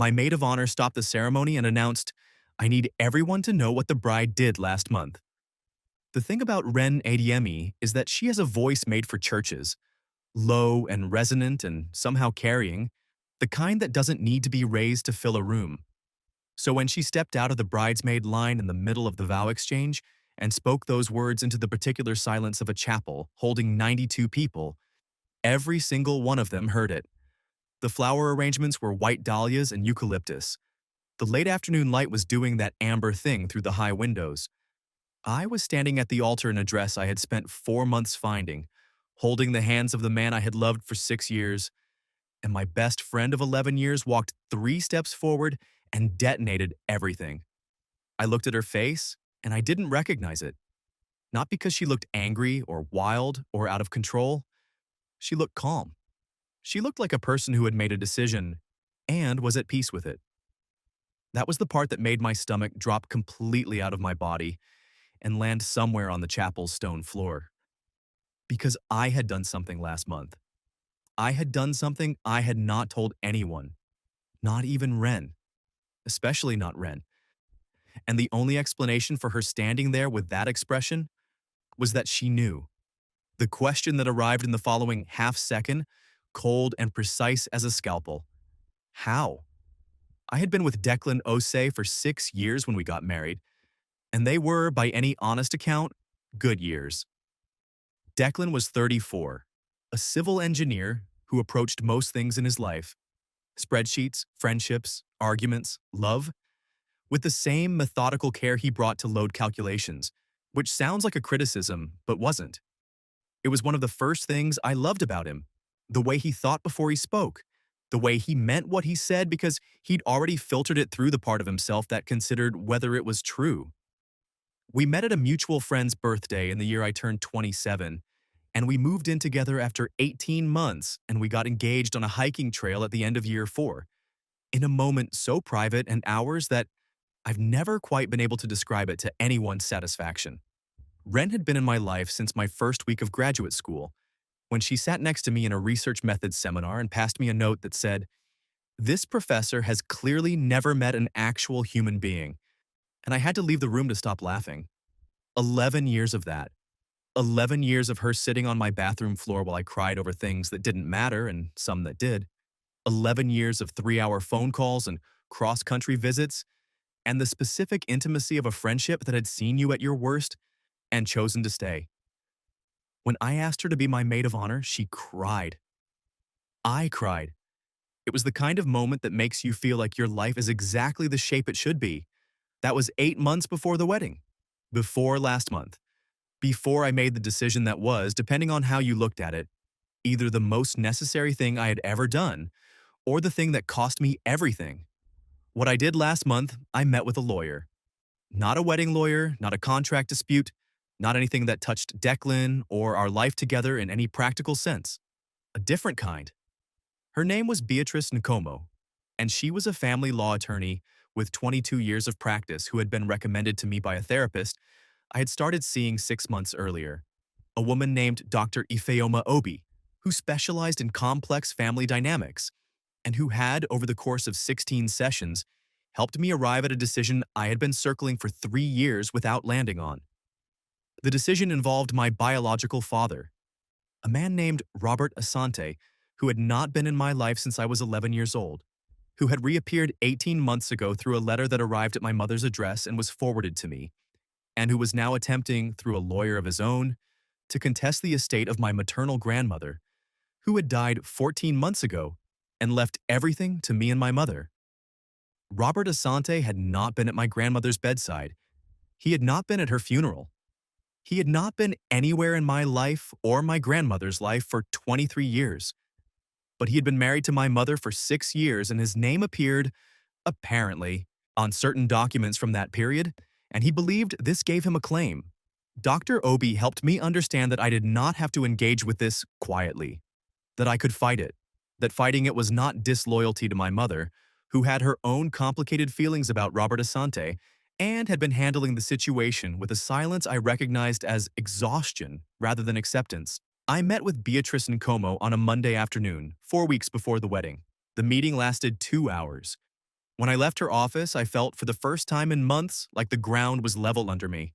My maid of honor stopped the ceremony and announced, "I need everyone to know what the bride did last month." The thing about Ren Adiemi is that she has a voice made for churches, low and resonant and somehow carrying, the kind that doesn't need to be raised to fill a room. So when she stepped out of the bridesmaid line in the middle of the vow exchange and spoke those words into the particular silence of a chapel holding 92 people, every single one of them heard it. The flower arrangements were white dahlias and eucalyptus. The late afternoon light was doing that amber thing through the high windows. I was standing at the altar in a dress I had spent 4 months finding, holding the hands of the man I had loved for 6 years, and my best friend of 11 years walked 3 steps forward and detonated everything. I looked at her face, and I didn't recognize it. Not because she looked angry or wild or out of control. She looked calm. She looked like a person who had made a decision and was at peace with it. That was the part that made my stomach drop completely out of my body and land somewhere on the chapel's stone floor. Because I had done something last month. I had done something I had not told anyone, not even Ren, especially not Ren. And the only explanation for her standing there with that expression was that she knew. The question that arrived in the following half second, cold and precise as a scalpel. How? I had been with Declan Osei for 6 years when we got married, and they were, by any honest account, good years. Declan was 34, a civil engineer who approached most things in his life, spreadsheets, friendships, arguments, love, with the same methodical care he brought to load calculations, which sounds like a criticism, but wasn't. It was one of the first things I loved about him, the way he thought before he spoke, the way he meant what he said because he'd already filtered it through the part of himself that considered whether it was true. We met at a mutual friend's birthday in the year I turned 27, and we moved in together after 18 months, and we got engaged on a hiking trail at the end of year 4, in a moment so private and ours that I've never quite been able to describe it to anyone's satisfaction. Ren had been in my life since my first week of graduate school, when she sat next to me in a research methods seminar and passed me a note that said, "This professor has clearly never met an actual human being," and I had to leave the room to stop laughing. 11 years of that. 11 years of her sitting on my bathroom floor while I cried over things that didn't matter and some that did. 11 years of 3-hour phone calls and cross-country visits, and the specific intimacy of a friendship that had seen you at your worst and chosen to stay. When I asked her to be my maid of honor, she cried. I cried. It was the kind of moment that makes you feel like your life is exactly the shape it should be. That was 8 months before the wedding. Before last month. Before I made the decision that was, depending on how you looked at it, either the most necessary thing I had ever done or the thing that cost me everything. What I did last month, I met with a lawyer. Not a wedding lawyer, not a contract dispute, not anything that touched Declan or our life together in any practical sense. A different kind. Her name was Beatrice Nkomo, and she was a family law attorney with 22 years of practice who had been recommended to me by a therapist I had started seeing 6 months earlier. A woman named Dr. Ifeoma Obi, who specialized in complex family dynamics, and who had, over the course of 16 sessions, helped me arrive at a decision I had been circling for 3 years without landing on. The decision involved my biological father, a man named Robert Asante, who had not been in my life since I was 11 years old, who had reappeared 18 months ago through a letter that arrived at my mother's address and was forwarded to me, and who was now attempting, through a lawyer of his own, to contest the estate of my maternal grandmother, who had died 14 months ago and left everything to me and my mother. Robert Asante had not been at my grandmother's bedside. He had not been at her funeral. He had not been anywhere in my life or my grandmother's life for 23 years. But he had been married to my mother for 6 years, and his name appeared, apparently, on certain documents from that period, and he believed this gave him a claim. Dr. Obi helped me understand that I did not have to engage with this quietly, that I could fight it, that fighting it was not disloyalty to my mother, who had her own complicated feelings about Robert Asante and had been handling the situation with a silence I recognized as exhaustion rather than acceptance. I met with Beatrice Nkomo on a Monday afternoon, 4 weeks before the wedding. The meeting lasted 2 hours. When I left her office, I felt for the first time in months like the ground was level under me.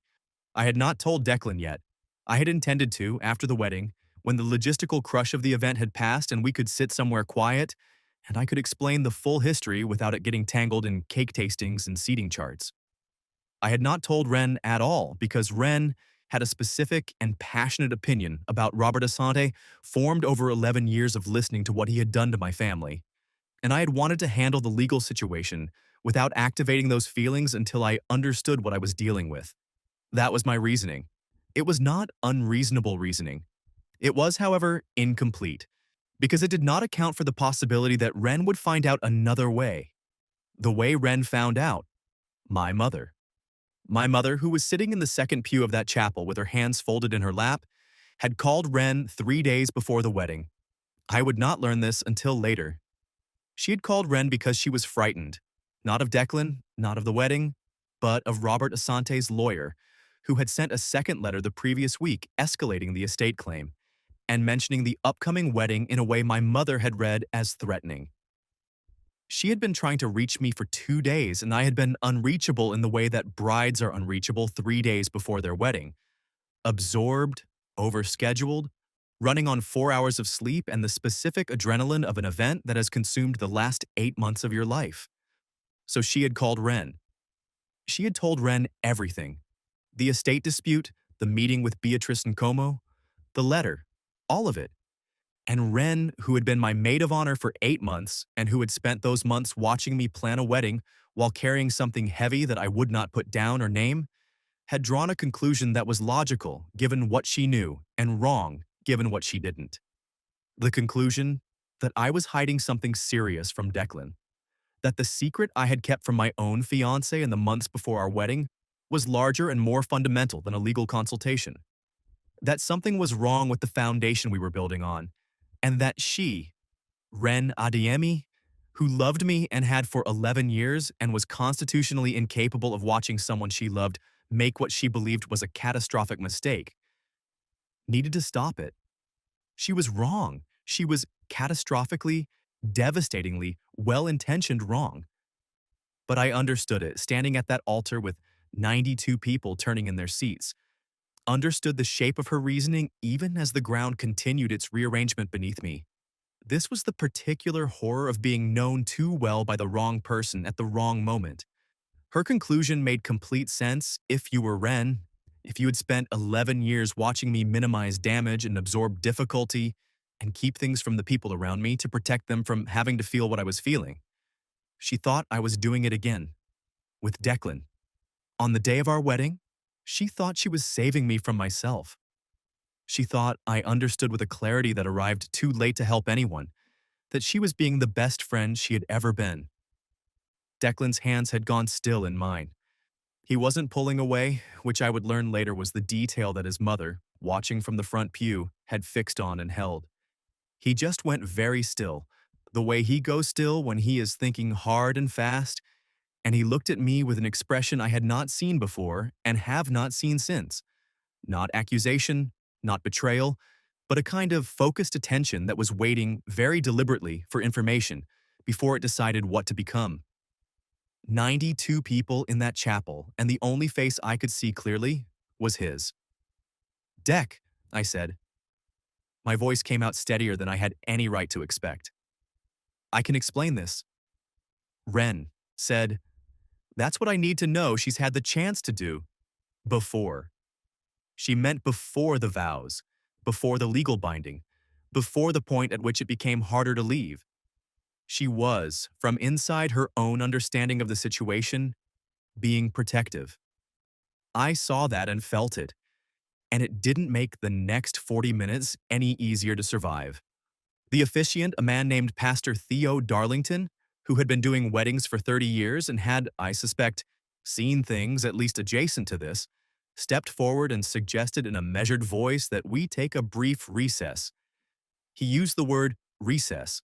I had not told Declan yet. I had intended to after the wedding, when the logistical crush of the event had passed and we could sit somewhere quiet, and I could explain the full history without it getting tangled in cake tastings and seating charts. I had not told Ren at all because Ren had a specific and passionate opinion about Robert Asante formed over 11 years of listening to what he had done to my family. And I had wanted to handle the legal situation without activating those feelings until I understood what I was dealing with. That was my reasoning. It was not unreasonable reasoning. It was, however, incomplete, because it did not account for the possibility that Ren would find out another way. The way Ren found out: my mother. My mother, who was sitting in the second pew of that chapel with her hands folded in her lap, had called Ren 3 days before the wedding. I would not learn this until later. She had called Ren because she was frightened, not of Declan, not of the wedding, but of Robert Asante's lawyer, who had sent a second letter the previous week escalating the estate claim and mentioning the upcoming wedding in a way my mother had read as threatening. She had been trying to reach me for 2 days, and I had been unreachable in the way that brides are unreachable 3 days before their wedding. Absorbed, overscheduled, running on 4 hours of sleep and the specific adrenaline of an event that has consumed the last 8 months of your life. So she had called Ren. She had told Ren everything: the estate dispute, the meeting with Beatrice and Como, the letter, all of it. And Ren, who had been my maid of honor for 8 months and who had spent those months watching me plan a wedding while carrying something heavy that I would not put down or name, had drawn a conclusion that was logical given what she knew and wrong given what she didn't. The conclusion that I was hiding something serious from Declan, that the secret I had kept from my own fiancé in the months before our wedding was larger and more fundamental than a legal consultation, that something was wrong with the foundation we were building on, and that she, Ren Adeyemi, who loved me and had for 11 years and was constitutionally incapable of watching someone she loved make what she believed was a catastrophic mistake, needed to stop it. She was wrong. She was catastrophically, devastatingly, well-intentioned wrong. But I understood it, standing at that altar with 92 people turning in their seats, understood the shape of her reasoning even as the ground continued its rearrangement beneath me. This was the particular horror of being known too well by the wrong person at the wrong moment. Her conclusion made complete sense if you were Ren, if you had spent 11 years watching me minimize damage and absorb difficulty and keep things from the people around me to protect them from having to feel what I was feeling. She thought I was doing it again, with Declan. On the day of our wedding, she thought she was saving me from myself. She thought I understood with a clarity that arrived too late to help anyone, that she was being the best friend she had ever been. Declan's hands had gone still in mine. He wasn't pulling away, which I would learn later was the detail that his mother, watching from the front pew, had fixed on and held. He just went very still, the way he goes still when he is thinking hard and fast, and he looked at me with an expression I had not seen before and have not seen since. Not accusation, not betrayal, but a kind of focused attention that was waiting very deliberately for information before it decided what to become. 92 people in that chapel, and the only face I could see clearly was his. "Deck," I said. My voice came out steadier than I had any right to expect. "I can explain this." Ren said, "That's what I need to know she's had the chance to do. Before." She meant before the vows, before the legal binding, before the point at which it became harder to leave. She was, from inside her own understanding of the situation, being protective. I saw that and felt it, and it didn't make the next 40 minutes any easier to survive. The officiant, a man named Pastor Theo Darlington, who had been doing weddings for 30 years and had, I suspect, seen things at least adjacent to this, stepped forward and suggested in a measured voice that we take a brief recess. He used the word recess.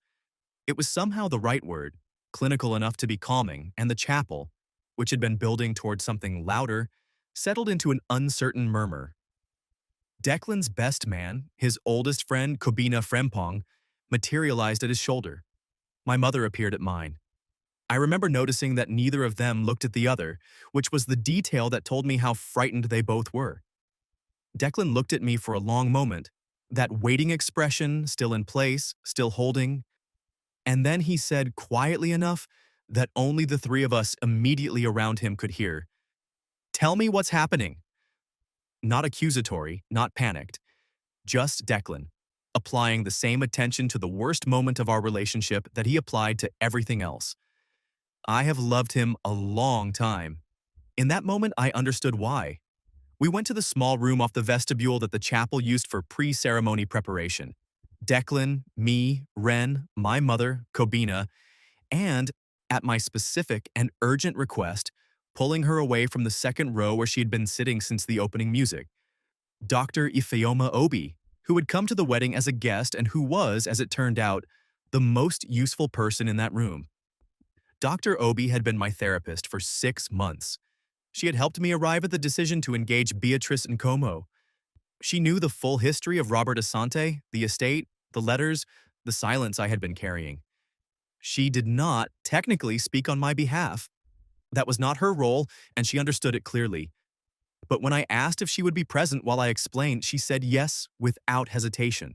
It was somehow the right word, clinical enough to be calming, and the chapel, which had been building toward something louder, settled into an uncertain murmur. Declan's best man, his oldest friend, Kobina Frempong, materialized at his shoulder. My mother appeared at mine. I remember noticing that neither of them looked at the other, which was the detail that told me how frightened they both were. Declan looked at me for a long moment, that waiting expression still in place, still holding, and then he said quietly enough that only the three of us immediately around him could hear, "Tell me what's happening." Not accusatory, not panicked, just Declan, applying the same attention to the worst moment of our relationship that he applied to everything else. I have loved him a long time. In that moment, I understood why. We went to the small room off the vestibule that the chapel used for pre-ceremony preparation. Declan, me, Ren, my mother, Kobina, and, at my specific and urgent request, pulling her away from the second row where she had been sitting since the opening music, Dr. Ifeoma Obi, who had come to the wedding as a guest and who was, as it turned out, the most useful person in that room. Dr. Obi had been my therapist for 6 months. She had helped me arrive at the decision to engage Beatrice and Como. She knew the full history of Robert Asante, the estate, the letters, the silence I had been carrying. She did not technically speak on my behalf. That was not her role, and she understood it clearly. But when I asked if she would be present while I explained, she said yes without hesitation.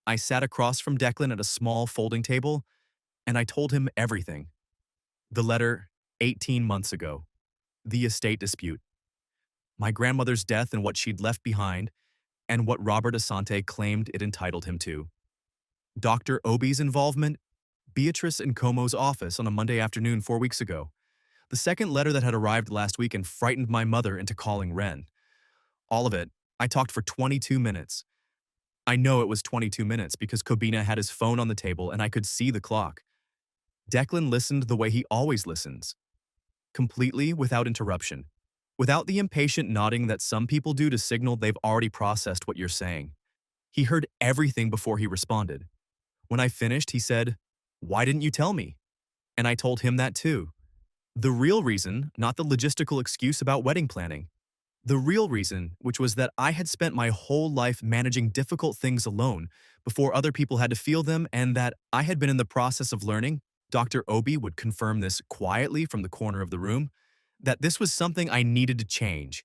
I sat across from Declan at a small folding table, and I told him everything. The letter, 18 months ago. The estate dispute. My grandmother's death and what she'd left behind, and what Robert Asante claimed it entitled him to. Dr. Obi's involvement, Beatrice and Como's office on a Monday afternoon 4 weeks ago. The second letter that had arrived last week and frightened my mother into calling Ren. All of it. I talked for 22 minutes. I know it was 22 minutes because Kobina had his phone on the table and I could see the clock. Declan listened the way he always listens. Completely without interruption. Without the impatient nodding that some people do to signal they've already processed what you're saying. He heard everything before he responded. When I finished, he said, "Why didn't you tell me?" And I told him that too. The real reason, not the logistical excuse about wedding planning. The real reason, which was that I had spent my whole life managing difficult things alone before other people had to feel them, and that I had been in the process of learning, Dr. Obi would confirm this quietly from the corner of the room, that this was something I needed to change,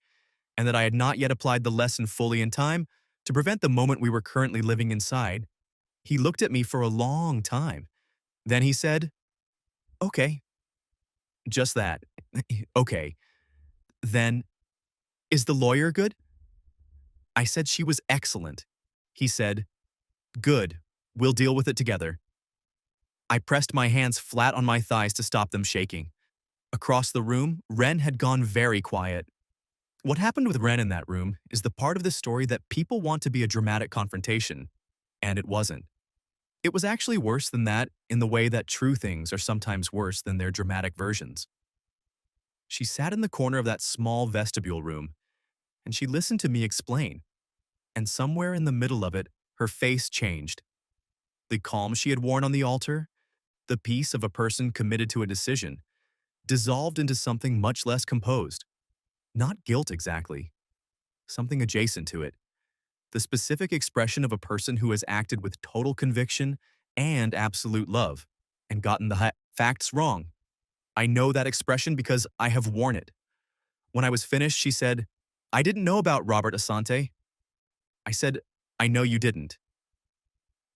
and that I had not yet applied the lesson fully in time to prevent the moment we were currently living inside. He looked at me for a long time. Then he said, "Okay." Just that. "Okay. Then, is the lawyer good?" I said she was excellent. He said, "Good. We'll deal with it together." I pressed my hands flat on my thighs to stop them shaking. Across the room, Ren had gone very quiet. What happened with Ren in that room is the part of the story that people want to be a dramatic confrontation, and it wasn't. It was actually worse than that in the way that true things are sometimes worse than their dramatic versions. She sat in the corner of that small vestibule room, and she listened to me explain. And somewhere in the middle of it, her face changed. The calm she had worn on the altar, the peace of a person committed to a decision, dissolved into something much less composed. Not guilt exactly, something adjacent to it. The specific expression of a person who has acted with total conviction and absolute love, and gotten the facts wrong. I know that expression because I have worn it. When I was finished, she said, "I didn't know about Robert Asante." I said, "I know you didn't."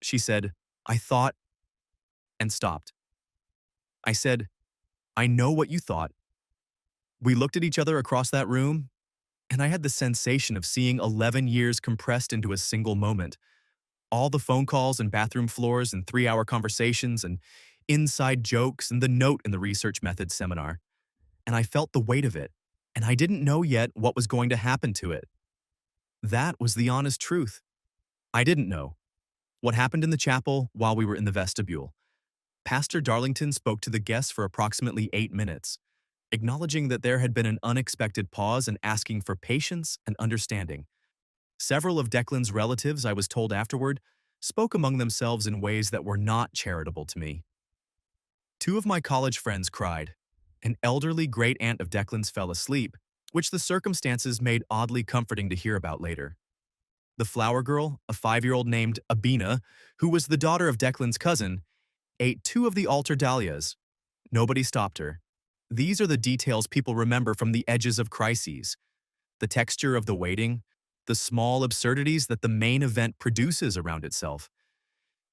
She said, "I thought," and stopped. I said, "I know what you thought." We looked at each other across that room, and I had the sensation of seeing 11 years compressed into a single moment. All the phone calls and bathroom floors and 3-hour conversations and inside jokes and the note in the research methods seminar. And I felt the weight of it, and I didn't know yet what was going to happen to it. That was the honest truth. I didn't know. What happened in the chapel while we were in the vestibule? Pastor Darlington spoke to the guests for approximately 8 minutes, acknowledging that there had been an unexpected pause and asking for patience and understanding. Several of Declan's relatives, I was told afterward, spoke among themselves in ways that were not charitable to me. 2 of my college friends cried. An elderly great-aunt of Declan's fell asleep, which the circumstances made oddly comforting to hear about later. The flower girl, a 5-year-old named Abina, who was the daughter of Declan's cousin, ate 2 of the altar dahlias. Nobody stopped her. These are the details people remember from the edges of crises: the texture of the waiting, the small absurdities that the main event produces around itself.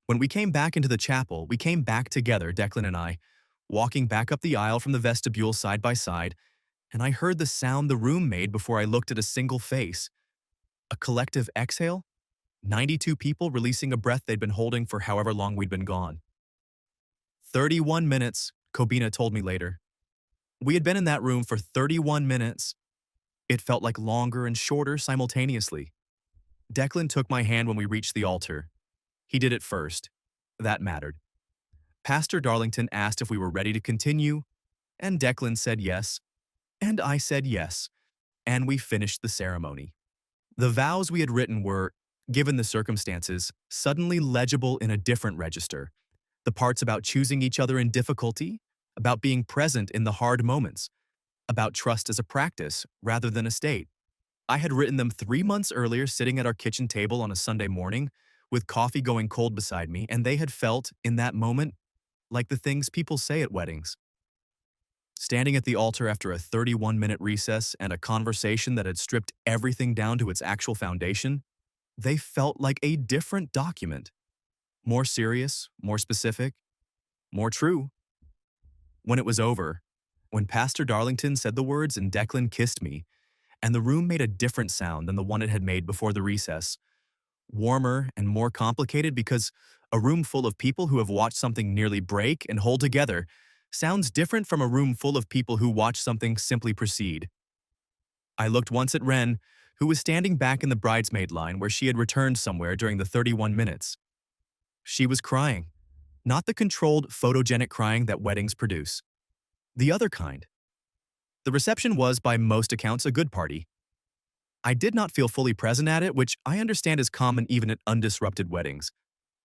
When we came back into the chapel, we came back together, Declan and I, walking back up the aisle from the vestibule side by side, and I heard the sound the room made before I looked at a single face. A collective exhale? 92 people releasing a breath they'd been holding for however long we'd been gone. 31 minutes, Kobina told me later. We had been in that room for 31 minutes. It felt like longer and shorter simultaneously. Declan took my hand when we reached the altar. He did it first. That mattered. Pastor Darlington asked if we were ready to continue, and Declan said yes, and I said yes, and we finished the ceremony. The vows we had written were, given the circumstances, suddenly legible in a different register. The parts about choosing each other in difficulty, about being present in the hard moments, about trust as a practice rather than a state. I had written them 3 months earlier sitting at our kitchen table on a Sunday morning, with coffee going cold beside me, and they had felt, in that moment, like the things people say at weddings. Standing at the altar after a 31-minute recess and a conversation that had stripped everything down to its actual foundation, they felt like a different document. More serious, more specific, more true. When it was over, when Pastor Darlington said the words and Declan kissed me, and the room made a different sound than the one it had made before the recess, warmer and more complicated because a room full of people who have watched something nearly break and hold together sounds different from a room full of people who watch something simply proceed. I looked once at Wren, who was standing back in the bridesmaid line where she had returned somewhere during the 31 minutes. She was crying, not the controlled, photogenic crying that weddings produce. The other kind. The reception was, by most accounts, a good party. I did not feel fully present at it, which I understand is common even at undisrupted weddings,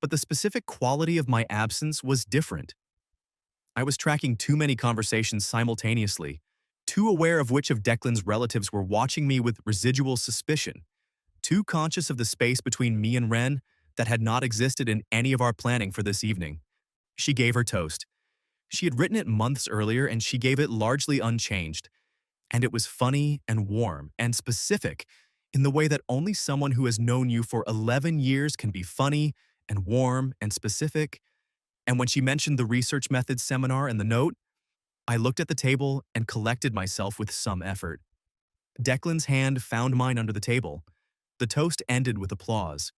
but the specific quality of my absence was different. I was tracking too many conversations simultaneously, too aware of which of Declan's relatives were watching me with residual suspicion, too conscious of the space between me and Wren that had not existed in any of our planning for this evening. She gave her toast. She had written it months earlier, and she gave it largely unchanged. And it was funny and warm and specific in the way that only someone who has known you for 11 years can be funny and warm and specific. And when she mentioned the research methods seminar in the note, I looked at the table and collected myself with some effort. Declan's hand found mine under the table. The toast ended with applause.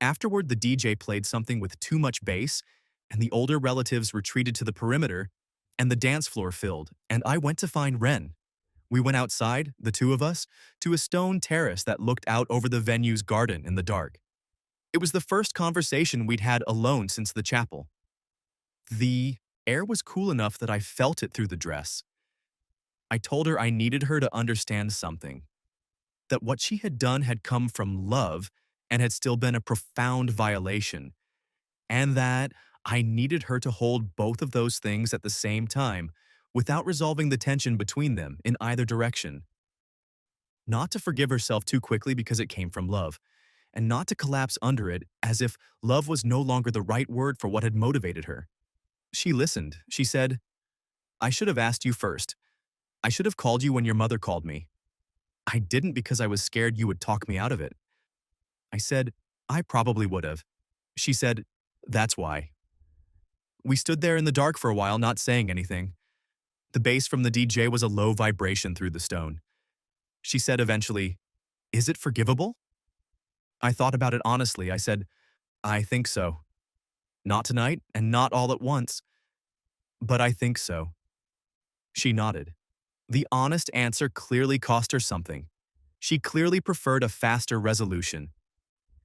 Afterward, the DJ played something with too much bass, and the older relatives retreated to the perimeter, and the dance floor filled, and I went to find Wren. We went outside, the two of us, to a stone terrace that looked out over the venue's garden in the dark. It was the first conversation we'd had alone since the chapel. The air was cool enough that I felt it through the dress. I told her I needed her to understand something, that what she had done had come from love and had still been a profound violation, and that I needed her to hold both of those things at the same time without resolving the tension between them in either direction. Not to forgive herself too quickly because it came from love, and not to collapse under it as if love was no longer the right word for what had motivated her. She listened. She said, "I should have asked you first. I should have called you when your mother called me. I didn't because I was scared you would talk me out of it." I said, "I probably would have." She said, "That's why." We stood there in the dark for a while, not saying anything. The bass from the DJ was a low vibration through the stone. She said eventually, "Is it forgivable?" I thought about it honestly. I said, "I think so. Not tonight, and not all at once, but I think so." She nodded. The honest answer clearly cost her something. She clearly preferred a faster resolution.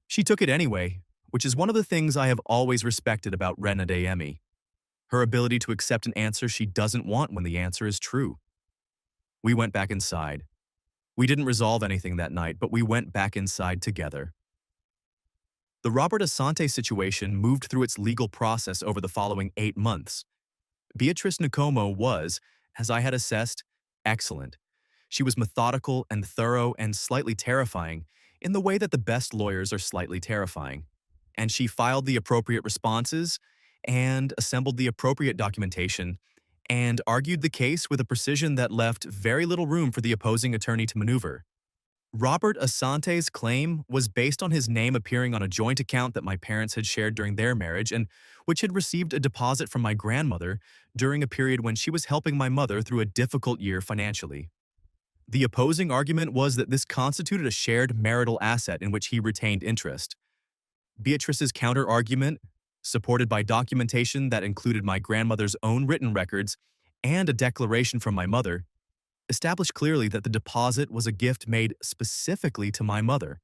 She took it anyway, which is one of the things I have always respected about Wren Adeyemi. Her ability to accept an answer she doesn't want when the answer is true. We went back inside. We didn't resolve anything that night, but we went back inside together. The Robert Asante situation moved through its legal process over the following 8 months. Beatrice Nkomo was, as I had assessed, excellent. She was methodical and thorough and slightly terrifying in the way that the best lawyers are slightly terrifying. And she filed the appropriate responses and assembled the appropriate documentation and argued the case with a precision that left very little room for the opposing attorney to maneuver. Robert Asante's claim was based on his name appearing on a joint account that my parents had shared during their marriage and which had received a deposit from my grandmother during a period when she was helping my mother through a difficult year financially. The opposing argument was that this constituted a shared marital asset in which he retained interest. Beatrice's counter-argument, supported by documentation that included my grandmother's own written records and a declaration from my mother, established clearly that the deposit was a gift made specifically to my mother,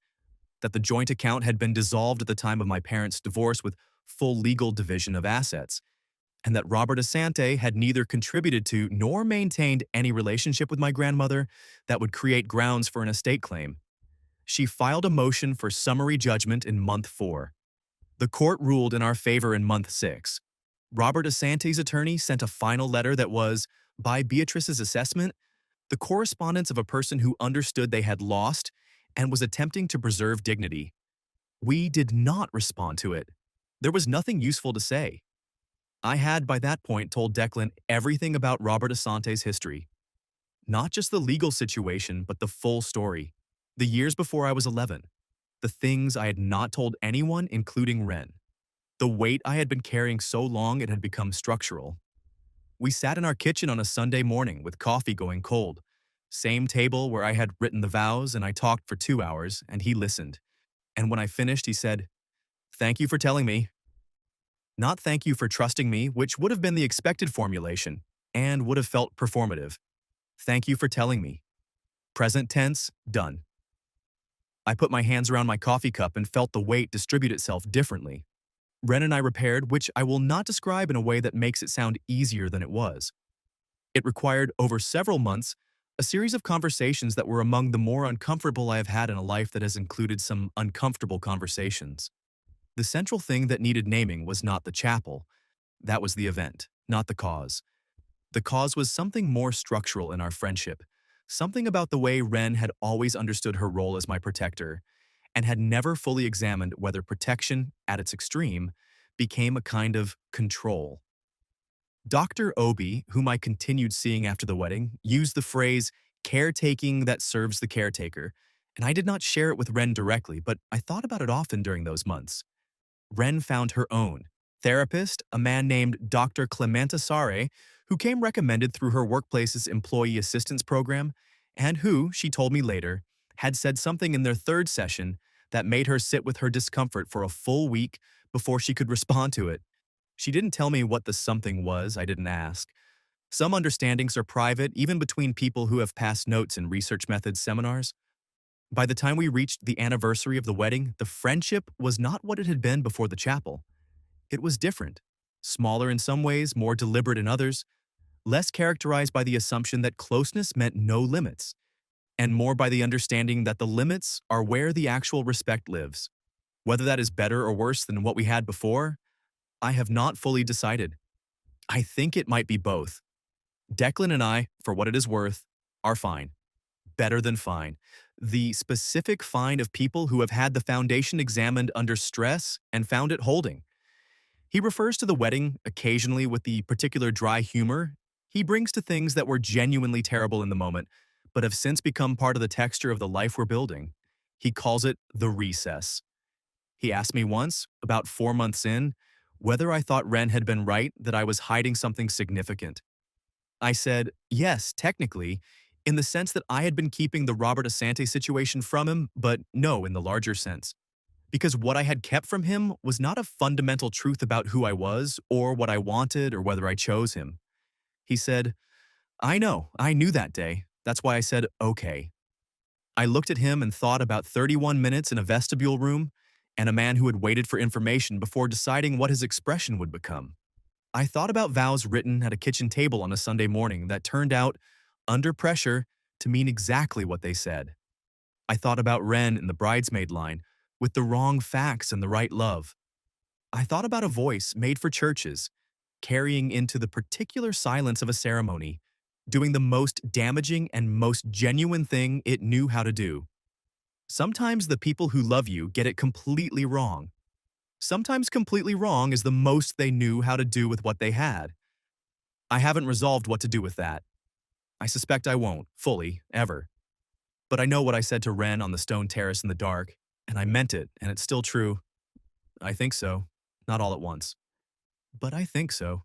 that the joint account had been dissolved at the time of my parents' divorce with full legal division of assets, and that Robert Asante had neither contributed to nor maintained any relationship with my grandmother that would create grounds for an estate claim. She filed a motion for summary judgment in month 4. The court ruled in our favor in month 6. Robert Asante's attorney sent a final letter that was, by Beatrice's assessment, the correspondence of a person who understood they had lost and was attempting to preserve dignity. We did not respond to it. There was nothing useful to say. I had by that point told Declan everything about Robert Asante's history. Not just the legal situation, but the full story. The years before I was 11. The things I had not told anyone, including Ren. The weight I had been carrying so long it had become structural. We sat in our kitchen on a Sunday morning with coffee going cold. Same table where I had written the vows, and I talked for 2 hours, and he listened. And when I finished, he said, "Thank you for telling me." Not thank you for trusting me, which would have been the expected formulation, and would have felt performative. Thank you for telling me. Present tense, done. I put my hands around my coffee cup and felt the weight distribute itself differently. Ren and I repaired, which I will not describe in a way that makes it sound easier than it was. It required, over several months, a series of conversations that were among the more uncomfortable I have had in a life that has included some uncomfortable conversations. The central thing that needed naming was not the chapel. That was the event, not the cause. The cause was something more structural in our friendship, something about the way Ren had always understood her role as my protector, and had never fully examined whether protection, at its extreme, became a kind of control. Dr. Obi, whom I continued seeing after the wedding, used the phrase caretaking that serves the caretaker, and I did not share it with Ren directly, but I thought about it often during those months. Ren found her own therapist, a man named Dr. Clementa Sare, who came recommended through her workplace's employee assistance program, and who, she told me later, had said something in their third session that made her sit with her discomfort for a full week before she could respond to it. She didn't tell me what the something was, I didn't ask. Some understandings are private, even between people who have passed notes in research methods seminars. By the time we reached the anniversary of the wedding, the friendship was not what it had been before the chapel. It was different, smaller in some ways, more deliberate in others, less characterized by the assumption that closeness meant no limits, and more by the understanding that the limits are where the actual respect lives. Whether that is better or worse than what we had before, I have not fully decided. I think it might be both. Declan and I, for what it is worth, are fine. Better than fine. The specific fine of people who have had the foundation examined under stress and found it holding. He refers to the wedding occasionally with the particular dry humor he brings to things that were genuinely terrible in the moment, but have since become part of the texture of the life we're building. He calls it the recess. He asked me once, about 4 months in, whether I thought Ren had been right that I was hiding something significant. I said, yes, technically, in the sense that I had been keeping the Robert Asante situation from him, but no in the larger sense. Because what I had kept from him was not a fundamental truth about who I was, or what I wanted, or whether I chose him. He said, I know, I knew that day. That's why I said, okay. I looked at him and thought about 31 minutes in a vestibule room, and a man who had waited for information before deciding what his expression would become. I thought about vows written at a kitchen table on a Sunday morning that turned out, under pressure, to mean exactly what they said. I thought about Ren in the bridesmaid line, with the wrong facts and the right love. I thought about a voice made for churches, carrying into the particular silence of a ceremony, doing the most damaging and most genuine thing it knew how to do. Sometimes the people who love you get it completely wrong. Sometimes completely wrong is the most they knew how to do with what they had. I haven't resolved what to do with that. I suspect I won't, fully, ever. But I know what I said to Ren on the stone terrace in the dark, and I meant it, and it's still true. I think so. Not all at once. But I think so.